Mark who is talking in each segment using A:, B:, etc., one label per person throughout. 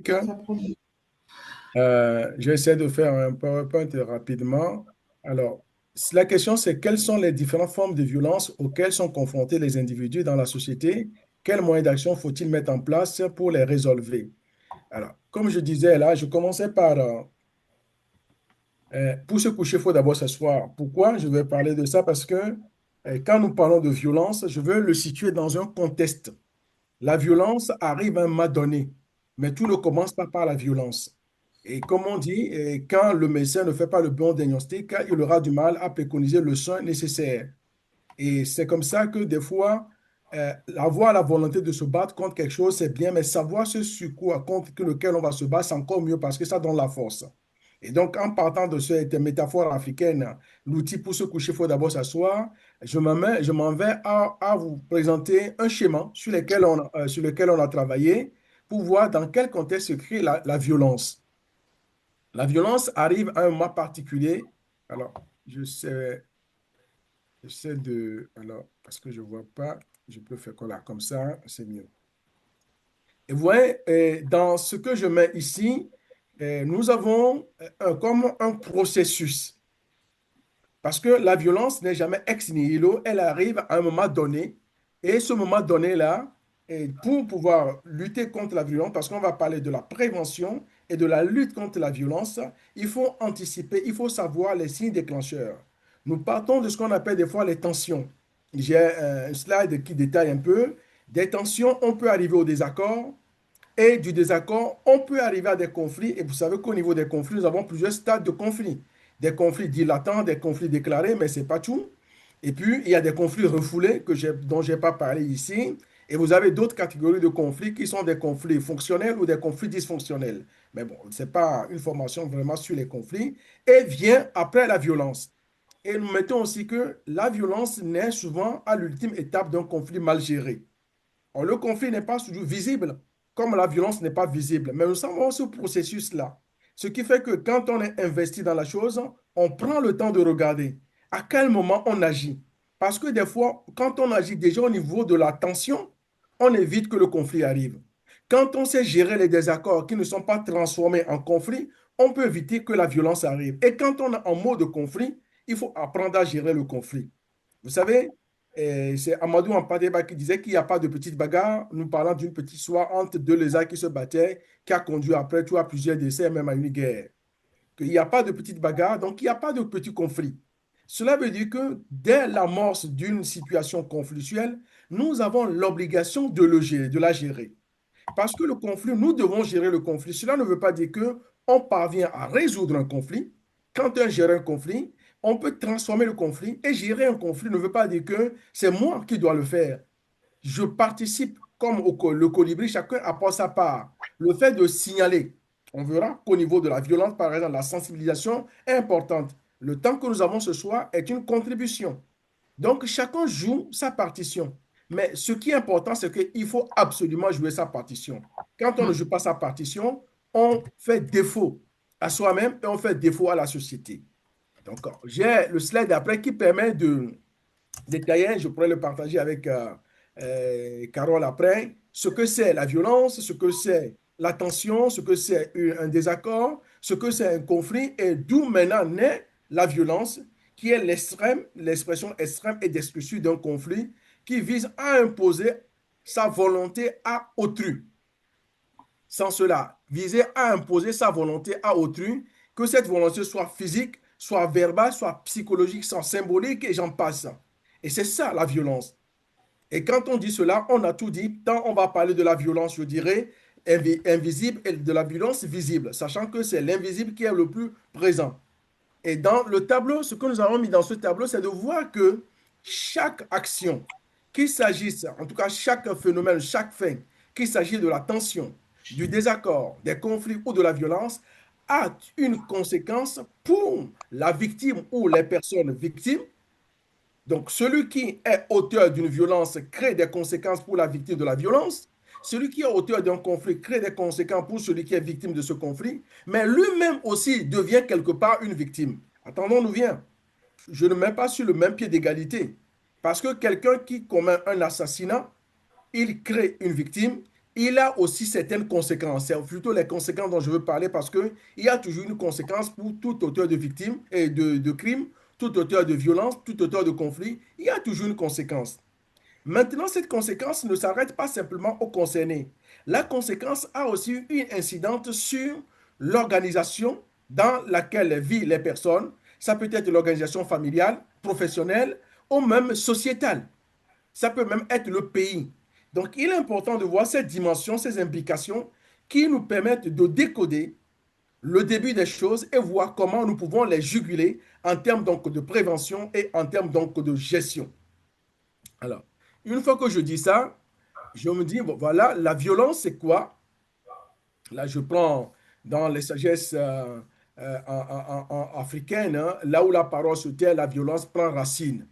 A: explique. J'essaie de faire un PowerPoint rapidement. Alors, la question, c'est quelles sont les différentes formes de violence auxquelles sont confrontés les individus dans la société? Quels moyens d'action faut-il mettre en place pour les résolver? Alors, comme je disais là, je commençais par, pour se coucher, il faut d'abord s'asseoir. Pourquoi je vais parler de ça? Parce que quand nous parlons de violence, je veux le situer dans un contexte. La violence arrive à un moment donné, mais tout ne commence pas par la violence. Et comme on dit, quand le médecin ne fait pas le bon diagnostic, il aura du mal à préconiser le soin nécessaire. Et c'est comme ça que des fois, avoir la volonté de se battre contre quelque chose, c'est bien, mais savoir ce sur quoi, contre lequel on va se battre, c'est encore mieux parce que ça donne la force. Et donc, en partant de cette métaphore africaine, l'outil pour se coucher, il faut d'abord s'asseoir. Je m'en vais à vous présenter un schéma sur lequel on a travaillé pour voir dans quel contexte se crée la violence. La violence arrive à un moment particulier. Alors, je sais, j'essaie de... Alors, parce que je ne vois pas, je peux faire comme ça, c'est mieux. Et vous voyez, dans ce que je mets ici, nous avons comme un processus. Parce que la violence n'est jamais ex nihilo, elle arrive à un moment donné. Et ce moment donné-là, pour pouvoir lutter contre la violence, parce qu'on va parler de la prévention et de la lutte contre la violence, il faut anticiper, il faut savoir les signes déclencheurs. Nous partons de ce qu'on appelle des fois les tensions. J'ai un slide qui détaille un peu. Des tensions, on peut arriver au désaccord. Et du désaccord, on peut arriver à des conflits. Et vous savez qu'au niveau des conflits, nous avons plusieurs stades de conflits. Des conflits dits latents, des conflits déclarés, mais ce n'est pas tout. Et puis, il y a des conflits refoulés dont je n'ai pas parlé ici. Et vous avez d'autres catégories de conflits qui sont des conflits fonctionnels ou des conflits dysfonctionnels. Mais bon, ce n'est pas une formation vraiment sur les conflits. Et vient après la violence. Et nous mettons aussi que la violence naît souvent à l'ultime étape d'un conflit mal géré. Or, le conflit n'est pas toujours visible, comme la violence n'est pas visible. Mais nous savons ce processus-là. Ce qui fait que quand on est investi dans la chose, on prend le temps de regarder à quel moment on agit. Parce que des fois, quand on agit déjà au niveau de la tension, on évite que le conflit arrive. Quand on sait gérer les désaccords qui ne sont pas transformés en conflit, on peut éviter que la violence arrive. Et quand on est en mode de conflit, il faut apprendre à gérer le conflit. Vous savez, c'est Amadou Ampateba qui disait qu'il n'y a pas de petite bagarre. Nous parlons d'une petite histoire entre deux lézards qui se battaient, qui a conduit après tout à plusieurs décès, même à une guerre. Qu'il n'y a pas de petite bagarre, donc il n'y a pas de petit conflit. Cela veut dire que dès l'amorce d'une situation conflictuelle, nous avons l'obligation de le gérer, de la gérer. Parce que le conflit, nous devons gérer le conflit. Cela ne veut pas dire que on parvient à résoudre un conflit. Quand on gère un conflit, on peut transformer le conflit. Et gérer un conflit ne veut pas dire que c'est moi qui dois le faire. Je participe comme le colibri, chacun apporte sa part. Le fait de signaler, on verra qu'au niveau de la violence, par exemple, la sensibilisation est importante. Le temps que nous avons ce soir est une contribution. Donc, chacun joue sa partition. Mais ce qui est important, c'est qu'il faut absolument jouer sa partition. Quand on ne joue pas sa partition, on fait défaut à soi-même et on fait défaut à la société. Donc, j'ai le slide après qui permet de détailler, je pourrais le partager avec Carole après, ce que c'est la violence, ce que c'est la tension, ce que c'est un désaccord, ce que c'est un conflit et d'où maintenant naît la violence qui est l'extrême, l'expression extrême et destructive d'un conflit qui vise à imposer sa volonté à autrui. Sans cela, viser à imposer sa volonté à autrui, que cette volonté soit physique, soit verbale, soit psychologique, soit symbolique, et j'en passe. Et c'est ça la violence. Et quand on dit cela, on a tout dit. Tant on va parler de la violence, je dirais, invisible et de la violence visible, sachant que c'est l'invisible qui est le plus présent. Et dans le tableau, ce que nous avons mis dans ce tableau, c'est de voir que chaque action, qu'il s'agisse, en tout cas chaque phénomène, chaque fait, qu'il s'agisse de la tension, du désaccord, des conflits ou de la violence, a une conséquence pour la victime ou les personnes victimes. Donc, celui qui est auteur d'une violence crée des conséquences pour la victime de la violence. Celui qui est auteur d'un conflit crée des conséquences pour celui qui est victime de ce conflit, mais lui-même aussi devient quelque part une victime. Attendons-nous bien. Je ne mets pas sur le même pied d'égalité. Parce que quelqu'un qui commet un assassinat, il crée une victime il a aussi certaines conséquences. C'est plutôt les conséquences dont je veux parler parce qu'il y a toujours une conséquence pour tout auteur de victime et de crime, tout auteur de violence, tout auteur de conflit. Il y a toujours une conséquence. Maintenant, cette conséquence ne s'arrête pas simplement aux concernés. La conséquence a aussi une incidence sur l'organisation dans laquelle vivent les personnes. Ça peut être l'organisation familiale, professionnelle ou même sociétale. Ça peut même être le pays. Donc, il est important de voir ces dimensions, ces implications qui nous permettent de décoder le début des choses et voir comment nous pouvons les juguler en termes donc de prévention et en termes donc de gestion. Alors, une fois que je dis ça, je me dis, bon, voilà, la violence, c'est quoi? Là, je prends dans les sagesses africaines, hein, là où la parole se tait, la violence prend racine.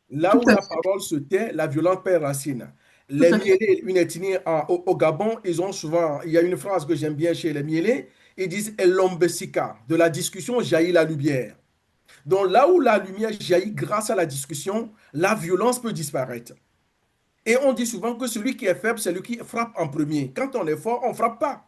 A: Là
B: Tout
A: où
B: à
A: la
B: fait,
A: parole se tait, la violence perd racine.
B: tout
A: Les
B: à fait.
A: Miélés, une ethnie au Gabon, ils ont souvent, il y a une phrase que j'aime bien chez les Miélés, ils disent Elombesika, de la discussion jaillit la lumière. Donc là où la lumière jaillit grâce à la discussion, la violence peut disparaître. Et on dit souvent que celui qui est faible, c'est lui qui frappe en premier. Quand on est fort, on ne frappe pas.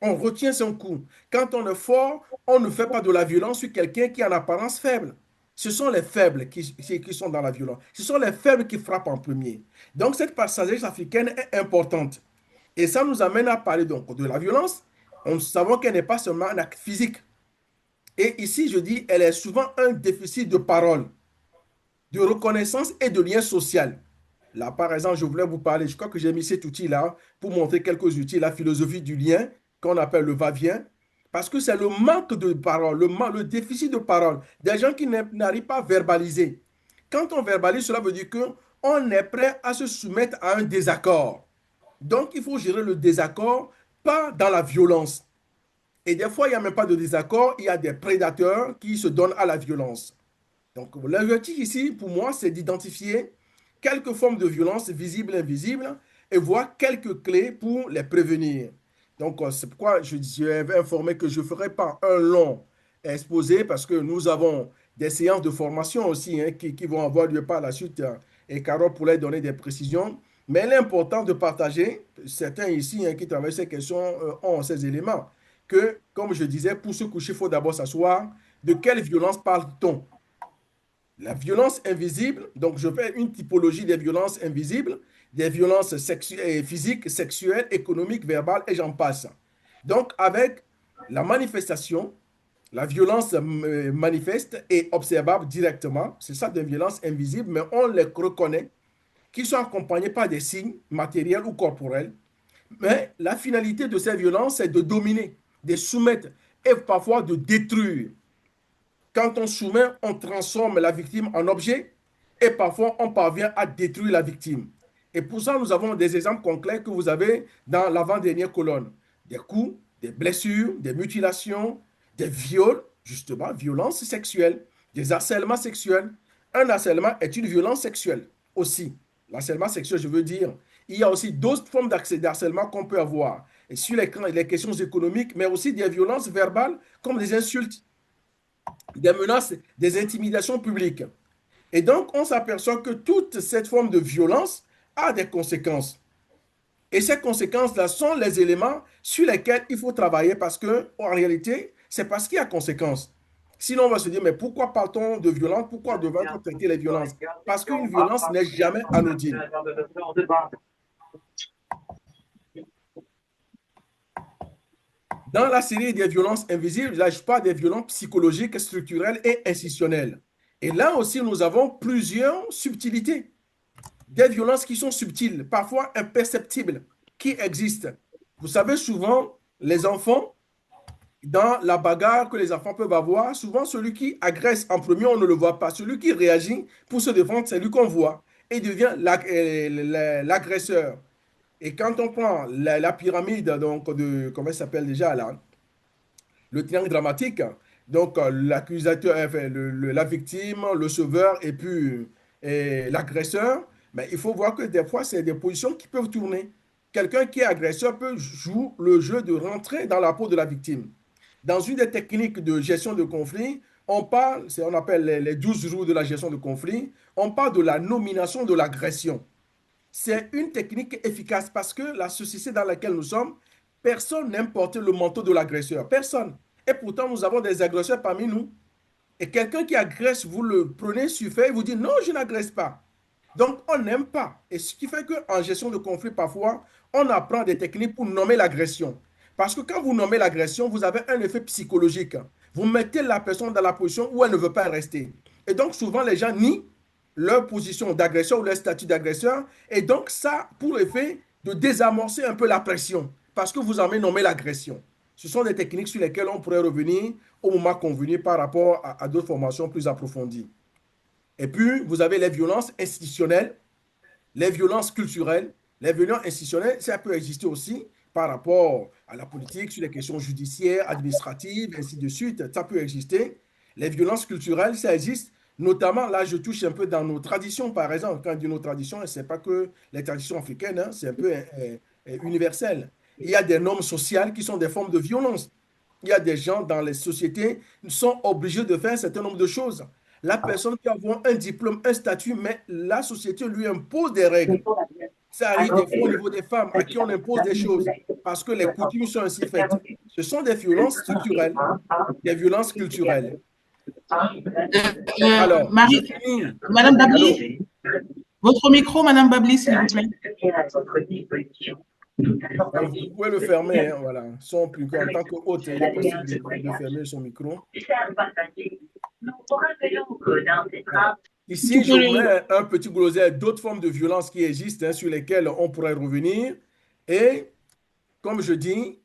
A: On retient son coup. Quand on est fort, on ne fait pas de la violence sur quelqu'un qui est en apparence faible. Ce sont les faibles qui sont dans la violence. Ce sont les faibles qui frappent en premier. Donc cette passagère africaine est importante. Et ça nous amène à parler donc de la violence. On savons qu'elle n'est pas seulement un acte physique. Et ici, je dis, elle est souvent un déficit de parole, de reconnaissance et de lien social. Là, par exemple, je voulais vous parler, je crois que j'ai mis cet outil-là pour montrer quelques outils, la philosophie du lien, qu'on appelle le va-vient, parce que c'est le manque de parole, le déficit de parole, des gens qui n'arrivent pas à verbaliser. Quand on verbalise, cela veut dire qu'on est prêt à se soumettre à un désaccord. Donc, il faut gérer le désaccord, pas dans la violence. Et des fois, il n'y a même pas de désaccord, il y a des prédateurs qui se donnent à la violence. Donc, l'objectif ici, pour moi, c'est d'identifier quelques formes de violence visibles et invisibles et voir quelques clés pour les prévenir. Donc, c'est pourquoi je vais informer que je ne ferai pas un long exposé parce que nous avons des séances de formation aussi hein, qui vont avoir lieu par la suite et Carole pourrait donner des précisions. Mais il est important de partager, certains ici hein, qui travaillent ces questions ont ces éléments, que, comme je disais, pour se coucher, il faut d'abord s'asseoir. De quelle violence parle-t-on? La violence invisible, donc je fais une typologie des violences invisibles, des violences physiques, sexuelles, économiques, verbales, et j'en passe. Donc avec la manifestation, la violence manifeste et observable directement, c'est ça des violences invisibles, mais on les reconnaît, qui sont accompagnées par des signes matériels ou corporels. Mais la finalité de ces violences, c'est de dominer, de soumettre et parfois de détruire. Quand on soumet, on transforme la victime en objet et parfois on parvient à détruire la victime. Et pour ça, nous avons des exemples concrets que vous avez dans l'avant-dernière colonne. Des coups, des blessures, des mutilations, des viols, justement, violences sexuelles, des harcèlements sexuels. Un harcèlement est une violence sexuelle aussi. L'harcèlement sexuel, je veux dire. Il y a aussi d'autres formes d'harcèlement qu'on peut avoir. Et sur les questions économiques, mais aussi des violences verbales comme des insultes, des menaces, des intimidations publiques. Et donc, on s'aperçoit que toute cette forme de violence a des conséquences. Et ces conséquences-là sont les éléments sur lesquels il faut travailler parce que, en réalité, c'est parce qu'il y a conséquences. Sinon, on va se dire, mais pourquoi parle-t-on de violence? Pourquoi devrait-on traiter les violences? Parce qu'une violence n'est jamais anodine. Dans la série des violences invisibles, là, je parle des violences psychologiques, structurelles et institutionnelles. Et là aussi, nous avons plusieurs subtilités. Des violences qui sont subtiles, parfois imperceptibles, qui existent. Vous savez, souvent, les enfants, dans la bagarre que les enfants peuvent avoir, souvent celui qui agresse en premier, on ne le voit pas. Celui qui réagit pour se défendre, c'est lui qu'on voit et devient l'agresseur. Et quand on prend la pyramide, donc comment ça s'appelle déjà là, le triangle dramatique, donc l'accusateur, enfin, la victime, le sauveur et puis l'agresseur, mais il faut voir que des fois, c'est des positions qui peuvent tourner. Quelqu'un qui est agresseur peut jouer le jeu de rentrer dans la peau de la victime. Dans une des techniques de gestion de conflit, on parle, on appelle les 12 roues de la gestion de conflit, on parle de la nomination de l'agression. C'est une technique efficace parce que la société dans laquelle nous sommes, personne n'aime porter le manteau de l'agresseur. Personne. Et pourtant, nous avons des agresseurs parmi nous. Et quelqu'un qui agresse, vous le prenez sur fait, il vous dit non, je n'agresse pas. Donc, on n'aime pas. Et ce qui fait qu'en gestion de conflit, parfois, on apprend des techniques pour nommer l'agression. Parce que quand vous nommez l'agression, vous avez un effet psychologique. Vous mettez la personne dans la position où elle ne veut pas rester. Et donc, souvent, les gens nient leur position d'agresseur ou leur statut d'agresseur. Et donc, ça a pour effet de désamorcer un peu la pression. Parce que vous avez nommé l'agression. Ce sont des techniques sur lesquelles on pourrait revenir au moment convenu par rapport à d'autres formations plus approfondies. Et puis, vous avez les violences institutionnelles, les violences culturelles. Les violences institutionnelles, ça peut exister aussi par rapport à la politique, sur les questions judiciaires, administratives, ainsi de suite. Ça peut exister. Les violences culturelles, ça existe. Notamment, là, je touche un peu dans nos traditions, par exemple. Quand je dis nos traditions, ce n'est pas que les traditions africaines, hein, c'est un peu universel. Il y a des normes sociales qui sont des formes de violence. Il y a des gens dans les sociétés qui sont obligés de faire un certain nombre de choses. La personne qui a un diplôme, un statut, mais la société lui impose des règles. Ça arrive des fois au niveau des femmes à qui on impose des choses parce que les coutumes sont ainsi faites. Ce sont des violences structurelles, des violences culturelles. Alors, je
B: Marie,
A: finis.
B: Madame
A: Allô?
B: Babli, votre micro, Madame Babli, s'il vous plaît.
A: Vous pouvez le fermer, hein, voilà. Son plus en tant qu'hôte, il est possible de fermer son micro.
B: Tu
A: Ici, je
B: peux
A: vous
B: le...
A: mets un petit glossaire d'autres formes de violence qui existent, hein, sur lesquelles on pourrait revenir. Et comme je dis,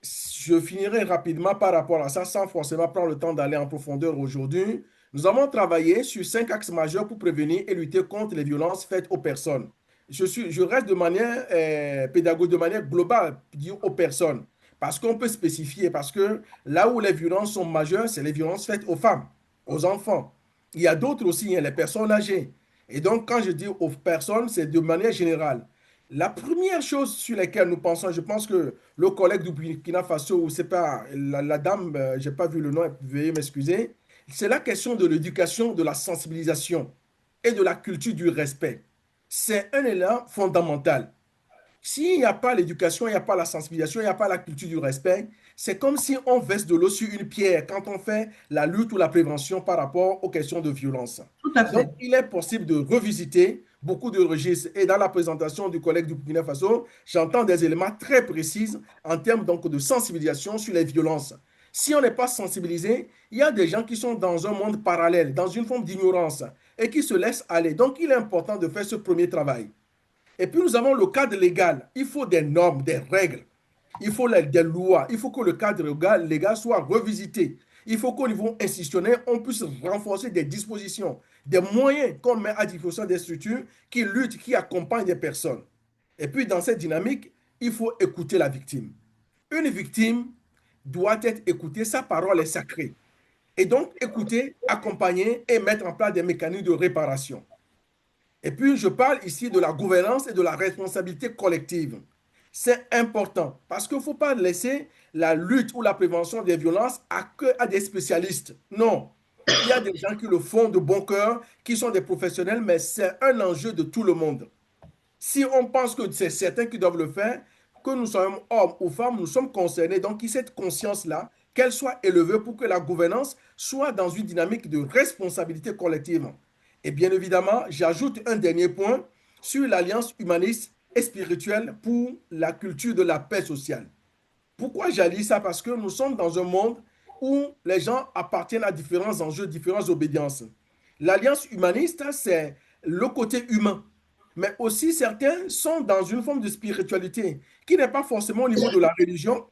A: je finirai rapidement par rapport à ça, sans forcément prendre le temps d'aller en profondeur aujourd'hui. Nous avons travaillé sur 5 axes majeurs pour prévenir et lutter contre les violences faites aux personnes. Je reste de manière pédagogique, de manière globale, dire aux personnes, parce qu'on peut spécifier, parce que là où les violences sont majeures, c'est les violences faites aux femmes, aux enfants. Il y a d'autres aussi, hein, les personnes âgées. Et donc, quand je dis aux personnes, c'est de manière générale. La première chose sur laquelle nous pensons, je pense que le collègue du Burkina Faso, ou c'est pas la dame, j'ai pas vu le nom, veuillez m'excuser, c'est la question de l'éducation, de la sensibilisation et de la culture du respect. C'est un élément fondamental. S'il n'y a pas l'éducation, il n'y a pas la sensibilisation, il n'y a pas la culture du respect, c'est comme si on verse de l'eau sur une pierre quand on fait la lutte ou la prévention par rapport aux questions de violence.
B: Tout à
A: Donc,
B: fait.
A: il est possible de revisiter beaucoup de registres. Et dans la présentation du collègue du Burkina Faso, j'entends des éléments très précis en termes donc de sensibilisation sur les violences. Si on n'est pas sensibilisé, il y a des gens qui sont dans un monde parallèle, dans une forme d'ignorance et qui se laissent aller. Donc, il est important de faire ce premier travail. Et puis nous avons le cadre légal. Il faut des normes, des règles. Il faut des lois. Il faut que le cadre légal soit revisité. Il faut qu'au niveau institutionnel, on puisse renforcer des dispositions, des moyens qu'on met à disposition des structures qui luttent, qui accompagnent des personnes. Et puis dans cette dynamique, il faut écouter la victime. Une victime doit être écoutée, sa parole est sacrée. Et donc écouter, accompagner et mettre en place des mécanismes de réparation. Et puis, je parle ici de la gouvernance et de la responsabilité collective. C'est important parce qu'il ne faut pas laisser la lutte ou la prévention des violences à des spécialistes. Non. Il y a des gens qui le font de bon cœur, qui sont des professionnels, mais c'est un enjeu de tout le monde. Si on pense que c'est certains qui doivent le faire, que nous soyons hommes ou femmes, nous sommes concernés. Donc, qu'il y ait cette conscience-là, qu'elle soit élevée pour que la gouvernance soit dans une dynamique de responsabilité collective. Et bien évidemment, j'ajoute un dernier point sur l'alliance humaniste et spirituelle pour la culture de la paix sociale. Pourquoi j'allie ça? Parce que nous sommes dans un monde où les gens appartiennent à différents enjeux, différentes obédiences. L'alliance humaniste, c'est le côté humain. Mais aussi, certains sont dans une forme de spiritualité qui n'est pas forcément au niveau de la religion,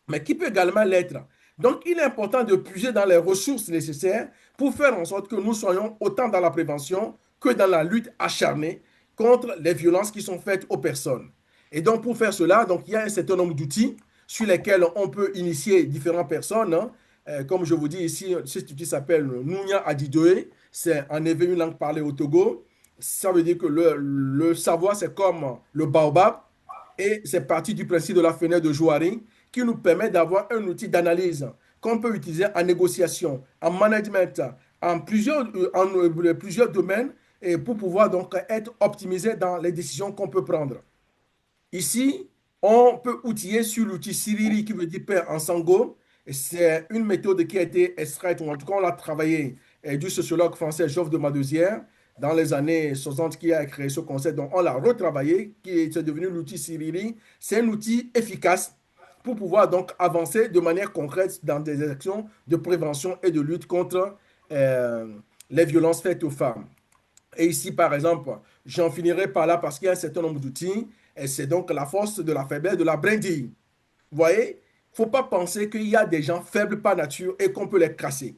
A: mais qui peut également l'être. Donc, il est important de puiser dans les ressources nécessaires pour faire en sorte que nous soyons autant dans la prévention que dans la lutte acharnée contre les violences qui sont faites aux personnes. Et donc, pour faire cela, donc, il y a un certain nombre d'outils sur lesquels on peut initier différentes personnes, hein. Comme je vous dis ici, cet outil s'appelle Nunya Adidoé. C'est en effet une langue parlée au Togo. Ça veut dire que le savoir, c'est comme le baobab. Et c'est parti du principe de la fenêtre de Jouari qui nous permet d'avoir un outil d'analyse qu'on peut utiliser en négociation, en management, en plusieurs domaines et pour pouvoir donc être optimisé dans les décisions qu'on peut prendre. Ici, on peut outiller sur l'outil Siriri qui veut dire paix en sango. Et c'est une méthode qui a été extraite, ou en tout cas on l'a travaillé, du sociologue français Geoffre de Madouzière dans les années 60 qui a créé ce concept. Donc on l'a retravaillé, qui est devenu l'outil Siriri. C'est un outil efficace pour pouvoir donc avancer de manière concrète dans des actions de prévention et de lutte contre euh, les violences faites aux femmes. Et ici, par exemple, j'en finirai par là parce qu'il y a un certain nombre d'outils et c'est donc la force de la faiblesse de la brindille. Vous voyez, il ne faut pas penser qu'il y a des gens faibles par nature et qu'on peut les casser.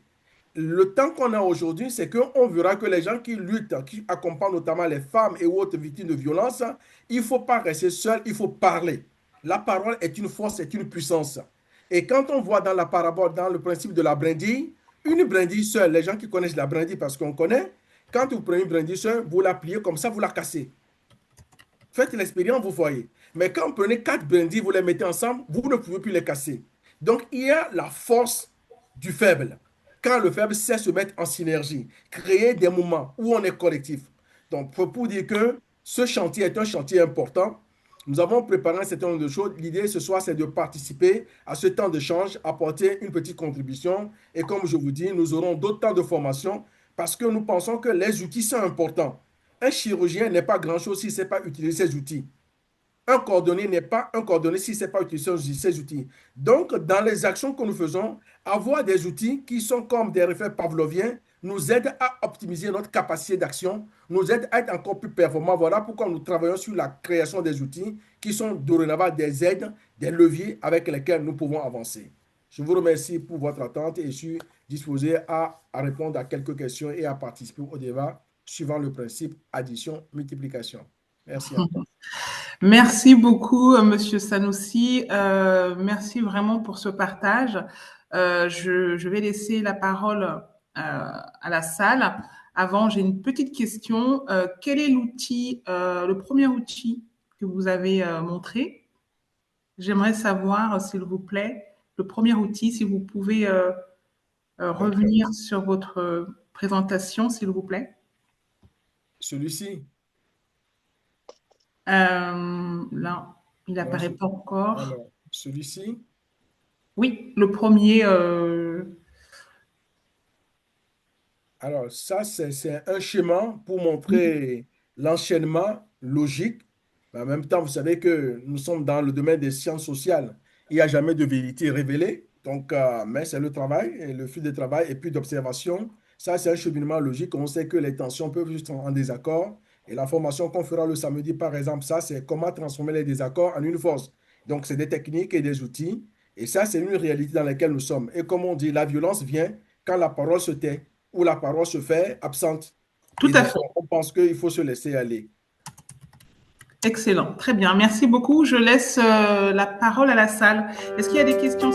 A: Le temps qu'on a aujourd'hui, c'est qu'on verra que les gens qui luttent, qui accompagnent notamment les femmes et autres victimes de violences, il ne faut pas rester seul, il faut parler. La parole est une force, c'est une puissance. Et quand on voit dans la parabole, dans le principe de la brindille, une brindille seule, les gens qui connaissent la brindille parce qu'on connaît, quand vous prenez une brindille seule, vous la pliez comme ça, vous la cassez. Faites l'expérience, vous voyez. Mais quand vous prenez quatre brindilles, vous les mettez ensemble, vous ne pouvez plus les casser. Donc, il y a la force du faible. Quand le faible sait se mettre en synergie, créer des moments où on est collectif. Donc, pour dire que ce chantier est un chantier important, nous avons préparé un certain nombre de choses. L'idée ce soir, c'est de participer à ce temps d'échange, apporter une petite contribution. Et comme je vous dis, nous aurons d'autres temps de formation parce que nous pensons que les outils sont importants. Un chirurgien n'est pas grand-chose s'il ne sait pas utiliser ses outils. Un cordonnier n'est pas un cordonnier s'il ne sait pas utiliser ses outils. Donc, dans les actions que nous faisons, avoir des outils qui sont comme des réflexes pavloviens nous aide à optimiser notre capacité d'action, nous aide à être encore plus performants. Voilà pourquoi nous travaillons sur la création des outils qui sont dorénavant des aides, des leviers avec lesquels nous pouvons avancer. Je vous remercie pour votre attente et je suis disposé à répondre à quelques questions et à participer au débat suivant le principe addition-multiplication. Merci encore.
B: Merci beaucoup, Monsieur Sanoussi. Merci vraiment pour ce partage. Je vais laisser la parole à la salle. Avant, j'ai une petite question. Quel est l'outil, le premier outil que vous avez montré? J'aimerais savoir, s'il vous plaît, le premier outil, si vous pouvez revenir sur votre présentation, s'il vous plaît.
A: Celui-ci.
B: Là, il n'apparaît pas encore.
A: Alors, celui-ci.
B: Oui, le premier.
A: Alors, ça, c'est un schéma pour montrer l'enchaînement logique. Mais en même temps, vous savez que nous sommes dans le domaine des sciences sociales. Il n'y a jamais de vérité révélée. Donc, mais c'est le travail, et le fil de travail et puis d'observation. Ça, c'est un cheminement logique. On sait que les tensions peuvent juste en désaccord. Et la formation qu'on fera le samedi, par exemple, ça, c'est comment transformer les désaccords en une force. Donc, c'est des techniques et des outils. Et ça, c'est une réalité dans laquelle nous sommes. Et comme on dit, la violence vient quand la parole se tait ou la parole se fait absente.
B: Tout
A: Et
B: à
A: donc,
B: fait.
A: on pense qu'il faut se laisser aller.
B: Excellent. Très bien. Merci beaucoup. Je laisse la parole à la salle. Est-ce qu'il y a des questions?